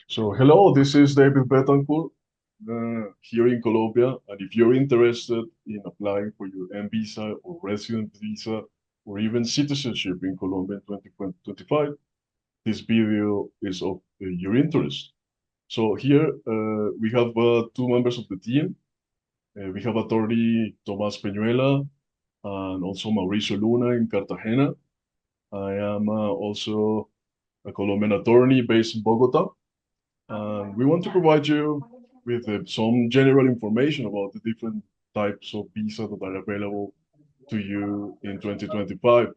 So, hello, this is David Betancourt here in Colombia. And if you're interested in applying for your M visa or resident visa or even citizenship in Colombia in 2025, this video is of your interest. So, here we have two members of the team. We have attorney Tomás Peñuela and also Mauricio Luna in Cartagena. I am also a Colombian attorney based in Bogota. And we want to provide you with some general information about the different types of visa that are available to you in 2025.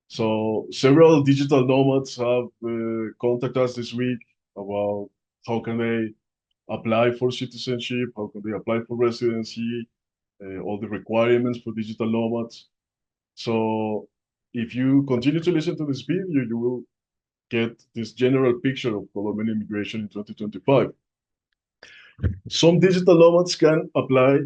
So several digital nomads have contacted us this week about how can they apply for citizenship, how can they apply for residency, all the requirements for digital nomads. So if you continue to listen to this video, you will get this general picture of Colombian immigration in 2025. Some digital nomads can apply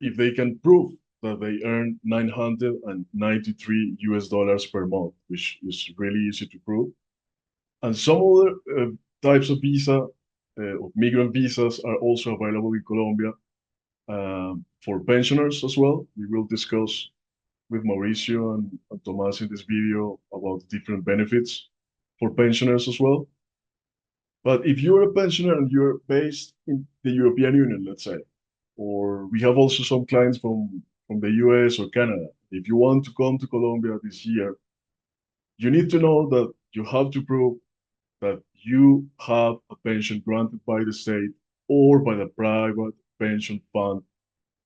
if they can prove that they earn 993 US dollars per month, which is really easy to prove. And some other types of visa, of migrant visas, are also available in Colombia for pensioners as well. We will discuss with Mauricio and Tomas in this video about different benefits for pensioners as well. But if you're a pensioner and you're based in the European Union, let's say, or we have also some clients from the US or Canada, if you want to come to Colombia this year, you need to know that you have to prove that you have a pension granted by the state or by the private pension fund.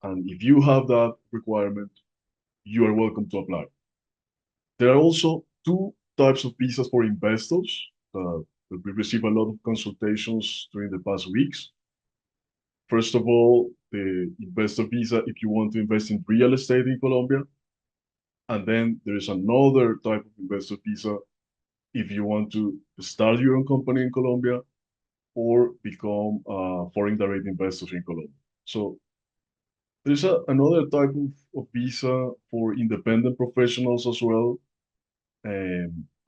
And if you have that requirement, you are welcome to apply. There are also two types of visas for investors that we receive a lot of consultations during the past weeks. First of all, the investor visa if you want to invest in real estate in Colombia. And then there is another type of investor visa if you want to start your own company in Colombia or become a foreign direct investor in Colombia. So there's another type of visa for independent professionals as well.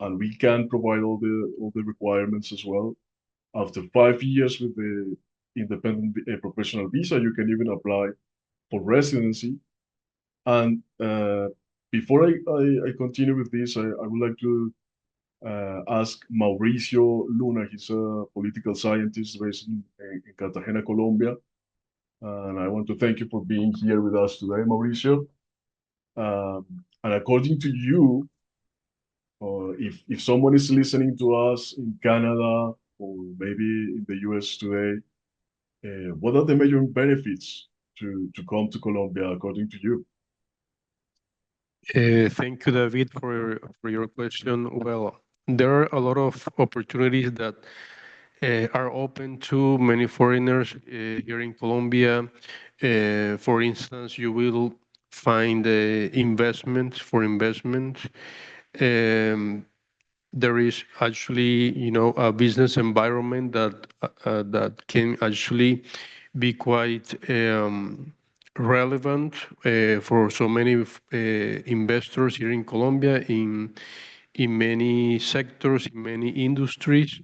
And we can provide all the requirements as well. After 5 years with the independent professional visa, you can even apply for residency. And before I continue with this, I would like to ask Mauricio Luna. He's a political scientist based in Cartagena, Colombia. And I want to thank you for being here with us today, Mauricio. And according to you, if someone is listening to us in Canada or maybe in the US today, what are the major benefits to come to Colombia according to you? Thank you, David, for your question. Well, there are a lot of opportunities that are open to many foreigners here in Colombia. For instance, you will find investments for investment. There is actually, a business environment that can actually be quite relevant for so many investors here in Colombia in many sectors, in many industries,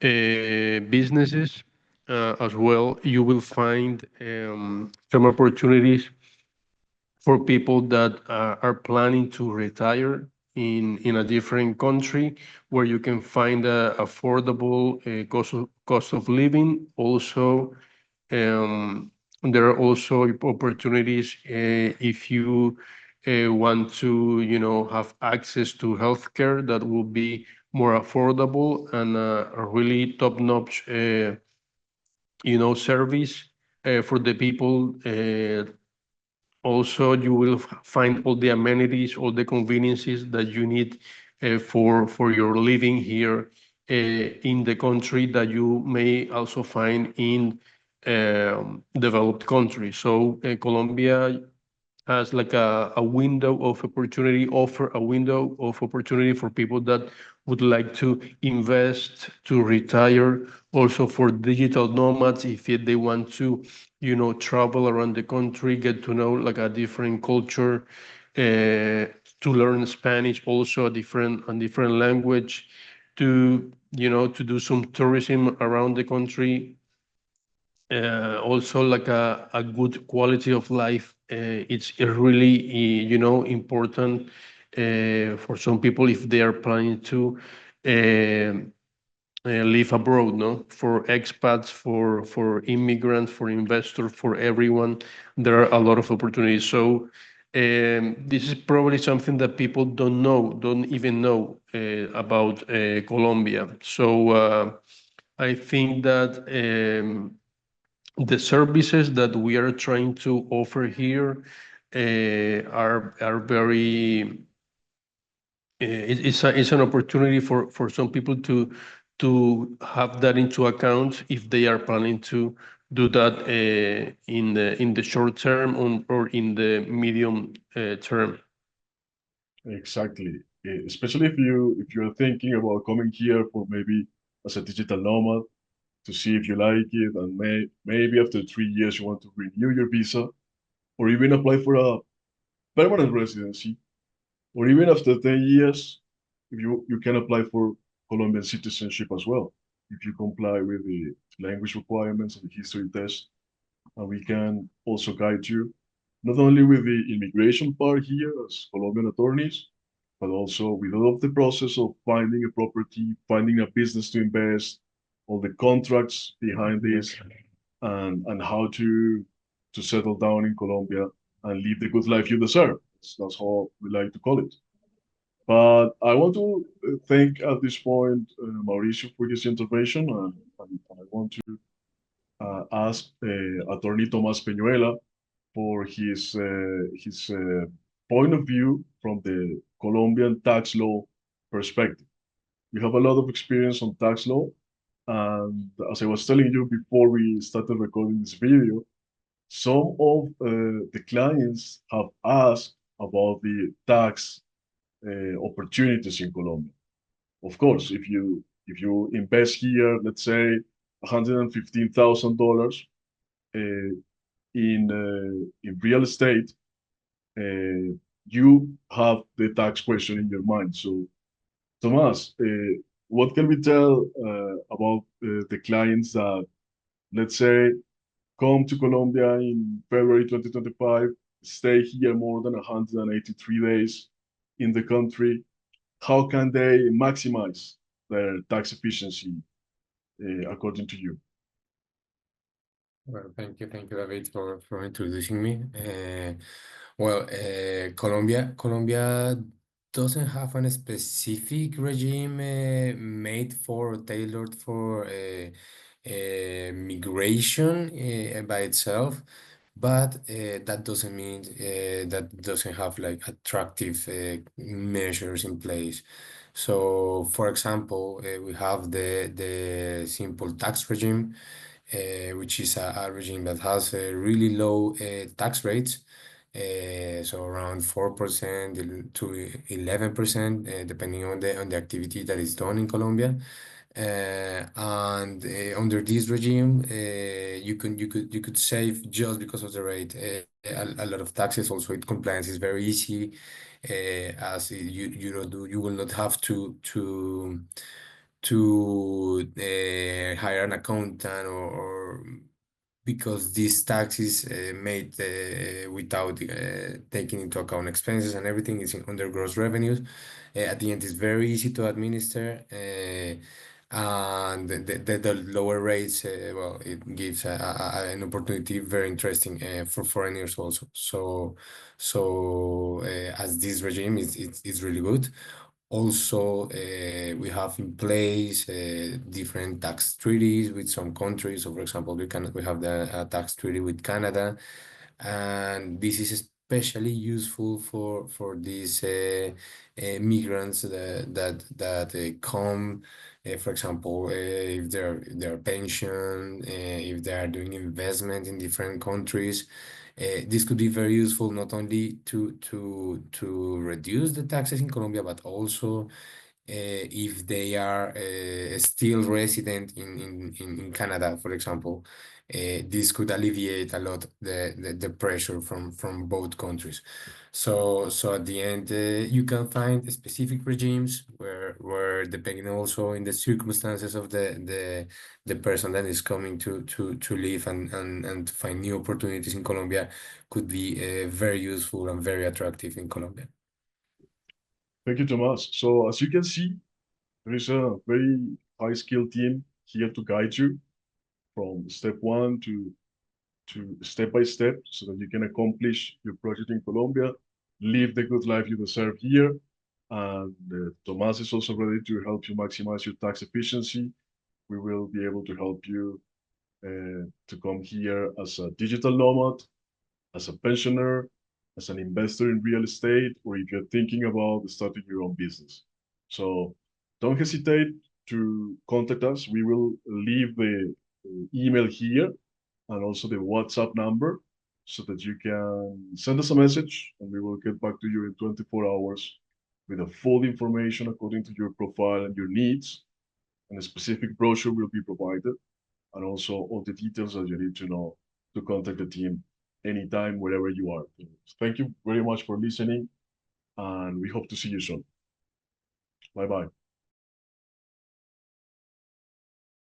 businesses as well. You will find some opportunities for people that are planning to retire in a different country where you can find a affordable cost of living. Also, there are also opportunities if you want to, have access to healthcare that will be more affordable and a really top-notch, service for the people. Also, you will find all the amenities, all the conveniences that you need for your living here in the country that you may also find in developed countries. So Colombia has like a window of opportunity, offer a window of opportunity for people that would like to invest, to retire, also for digital nomads if they want to, travel around the country, get to know like a different culture, to learn Spanish, also a different language, to, to do some tourism around the country. Also, like a good quality of life. It's really, important for some people if they are planning to live abroad, no? For expats, for immigrants, for investors, for everyone, there are a lot of opportunities. So this is probably something that people don't even know about Colombia. So I think that the services that we are trying to offer here are very it's an opportunity for some people to have that into account if they are planning to do that in the short term or in the medium term. Exactly. Especially if you're thinking about coming here for maybe as a digital nomad to see if you like it, and maybe after 3 years you want to renew your visa, or even apply for a permanent residency, or even after 10 years, if you can apply for Colombian citizenship as well, if you comply with the language requirements and the history test. And we can also guide you not only with the immigration part here as Colombian attorneys, but also with all of the process of finding a property, finding a business to invest, all the contracts behind this, and how to settle down in Colombia and live the good life you deserve. That's how we like to call it. But I want to thank at this point Mauricio for his intervention, and I want to ask Attorney Tomas Peñuela for his point of view from the Colombian tax law perspective. We have a lot of experience on tax law, and as I was telling you before we started recording this video, some of the clients have asked about the tax opportunities in Colombia. Of course, if you invest here, let's say $115,000 in real estate, you have the tax question in your mind. So, Tomas, what can we tell about the clients that, let's say, come to Colombia in February 2025, stay here more than 183 days in the country? How can they maximize their tax efficiency according to you? Well, thank you, David, for introducing me. Colombia doesn't have a specific regime made for tailored for migration by itself, but that doesn't mean that doesn't have like attractive measures in place. So, for example, we have the simple tax regime, which is a regime that has really low tax rates, so around 4% to 11%, depending on the activity that is done in Colombia. And under this regime, you could save just because of the rate a lot of taxes. Also, it compliance is very easy, as you will not have to hire an accountant, or because this tax is made without taking into account expenses, and everything is under gross revenues. At the end, it's very easy to administer, and the lower rates, well, it gives an opportunity very interesting for foreigners also. As this regime is really good. Also, we have in place different tax treaties with some countries. So, for example, we have the tax treaty with Canada, and this is especially useful for these migrants that come. For example, if they're pension, if they are doing investment in different countries. This could be very useful not only to reduce the taxes in Colombia, but also if they are still resident in Canada, for example. This could alleviate a lot the pressure from both countries. So at the end, you can find specific regimes where depending also in the circumstances of the person that is coming to live and to find new opportunities in Colombia could be very useful and very attractive in Colombia. Thank you, Tomas. So as you can see, there is a very high-skilled team here to guide you from step one to step by step so that you can accomplish your project in Colombia, live the good life you deserve here. And Tomas is also ready to help you maximize your tax efficiency. We will be able to help you to come here as a digital nomad, as a pensioner, as an investor in real estate, or if you're thinking about starting your own business. So don't hesitate to contact us. We will leave the email here and also the WhatsApp number so that you can send us a message and we will get back to you in 24 hours with a full information according to your profile and your needs. And a specific brochure will be provided and also all the details that you need to know to contact the team anytime, wherever you are. Thank you very much for listening and we hope to see you soon. Bye bye.